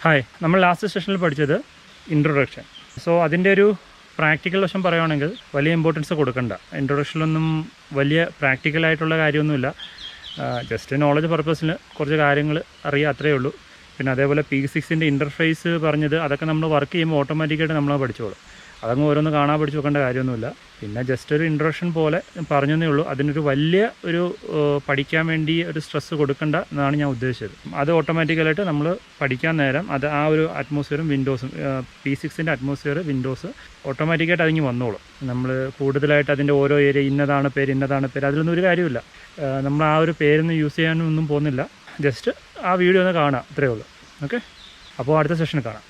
Hi, നമ്മൾ last സെഷനിൽ പഠിച്ചത് ഇൻട്രൊഡക്ഷൻ. സോ അതിൻ്റെ ഒരു പ്രാക്ടിക്കൽ വശം പറയുകയാണെങ്കിൽ വലിയ ഇമ്പോർട്ടൻസ് കൊടുക്കണ്ട. ഇൻട്രൊഡക്ഷനിലൊന്നും വലിയ പ്രാക്ടിക്കലായിട്ടുള്ള കാര്യമൊന്നുമില്ല. ജസ്റ്റ് നോളജ് പർപ്പസിന് കുറച്ച് കാര്യങ്ങൾ അറിയാം, അത്രയേ ഉള്ളൂ. പിന്നെ അതേപോലെ P6 ഇൻ്റർഫേസ് പറഞ്ഞത് അതൊക്കെ നമ്മൾ വർക്ക് ചെയ്യുമ്പോൾ ഓട്ടോമാറ്റിക്കായിട്ട് നമ്മൾ പഠിച്ചോളും. അതങ്ങ് ഓരോന്ന് കാണാൻ പഠിച്ചു വെക്കേണ്ട കാര്യമൊന്നുമില്ല. പിന്നെ ജസ്റ്റ് ഒരു ഇൻട്രൊഡക്ഷൻ പോലെ പറഞ്ഞതേ ഉള്ളൂ. അതിനൊരു വലിയ ഒരു പഠിക്കാൻ വേണ്ടി ഒരു സ്ട്രെസ്സ് കൊടുക്കേണ്ട എന്നാണ് ഞാൻ ഉദ്ദേശിച്ചത്. അത് ഓട്ടോമാറ്റിക്കലായിട്ട് നമ്മൾ പഠിക്കാൻ നേരം അത് ആ ഒരു അറ്റ്മോസ്ഫിയറും വിൻഡോസും P6 അറ്റ്മോസ്ഫിയർ വിൻഡോസ് ഓട്ടോമാറ്റിക്കായിട്ട് അതിങ്ങ് വന്നോളും. നമ്മൾ കൂടുതലായിട്ട് അതിൻ്റെ ഓരോ ഏരിയ ഇന്നതാണ് പേര് അതിലൊന്നും ഒരു കാര്യമില്ല. നമ്മൾ ആ ഒരു പേരൊന്നും യൂസ് ചെയ്യാനൊന്നും പോകുന്നില്ല. ജസ്റ്റ് ആ വീഡിയോ ഒന്ന് കാണാം, അത്രയേ ഉള്ളൂ. ഓക്കെ, അപ്പോൾ അടുത്ത സെഷനിൽ കാണാം.